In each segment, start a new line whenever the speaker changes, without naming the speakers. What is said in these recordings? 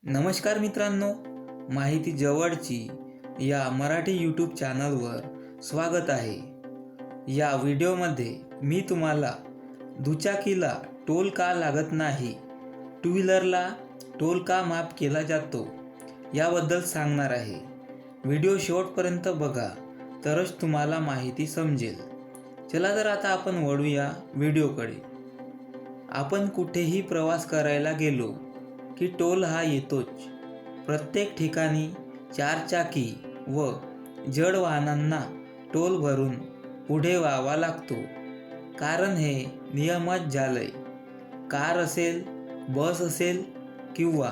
नमस्कार मित्रांनो, माहिती जवळची या मराठी यूट्यूब चॅनलवर स्वागत आहे। या व्हिडिओमध्ये मी तुम्हाला दुचाकीला टोल का लागत नाही, टू व्हीलरला टोल का माफ केला जातो याबद्दल सांगणार आहे। व्हिडिओ शेवटपर्यंत बघा तरच तुम्हाला माहिती समजेल। चला तर आता आपण वळूया व्हिडिओकडे। आपण कुठेही प्रवास करायला गेलो की टोल हा येतोच। प्रत्येक ठिकाणी चारचाकी व जड वाहनांना टोल भरून पुढे व्हावा लागतो, कारण हे नियमच झालंय। कार असेल, बस असेल किंवा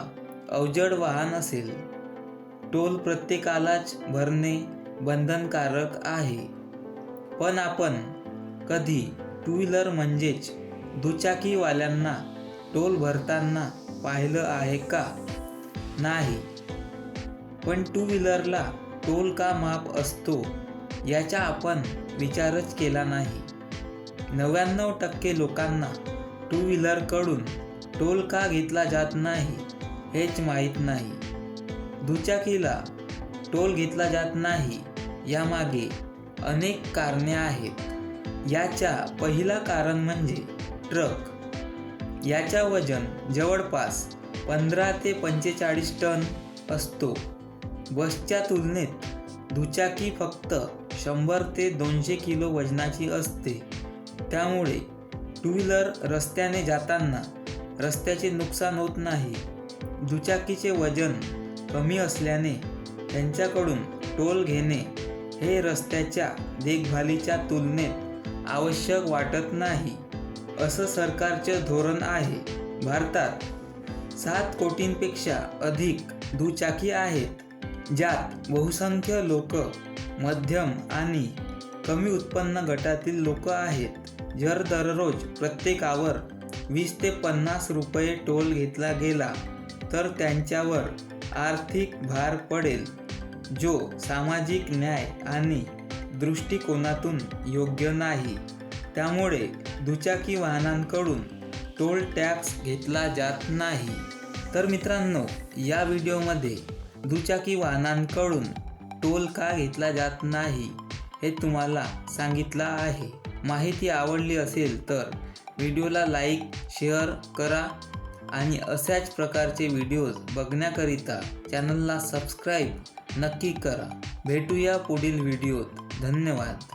अवजड वाहन असेल, टोल प्रत्येकालाच भरणे बंधनकारक आहे। पण आपण कधी टू व्हीलर म्हणजेच दुचाकीवाल्यांना टोल भरताना पाहिलं आहे का? नाही। पण टू व्हीलरला टोल का माफ असतो याचा आपण विचारच केला नाही। 99% लोकांना टू व्हीलरकडून टोल का घेतला जात नाही हेच माहीत नाही। दुचाकीला टोल घेतला जात नाही यामागे अनेक कारणे आहेत। याच्या पहिला कारण म्हणजे ट्रक। याचा वजन जवळपास 15 ते 45 टन असतो। बसच्या तुलनेत दुचाकी फक्त 100 ते 200 किलो वजनाची असते। त्यामुळे टू व्हीलर रस्त्याने जाताना रस्त्याचे नुकसान होत नाही। दुचाकीचे वजन कमी असल्याने त्यांच्याकडून टोल घेणे हे रस्त्याच्या देखभालीच्या तुलनेत आवश्यक वाटत नाही, असं सरकारचे धोरण आहे। भारतात 7 कोटींपेक्षा अधिक दुचाकी आहेत, ज्यात बहुसंख्य लोक मध्यम आणि कमी उत्पन्न गटातील लोक आहेत। जर दररोज प्रत्येकावर 20 ते 50 रुपये टोल घेतला गेला तर त्यांच्यावर आर्थिक भार पडेल, जो सामाजिक न्याय आणि दृष्टिकोनातून योग्य नाही। त्यामुळे दुचाकी वाहनांकडून टोल टॅक्स घेतला जात नाही। तर मित्रांनो, या व्हिडिओमध्ये दुचाकी वाहनांकडून टोल का घेतला जात नाही हे तुम्हाला सांगितलं आहे। माहिती आवडली असेल तर व्हिडिओला लाईक, शेअर करा आणि अशाच प्रकारचे व्हिडिओज बघण्याकरिता चॅनलला सबस्क्राईब नक्की करा। भेटूया पुढील व्हिडिओत। धन्यवाद।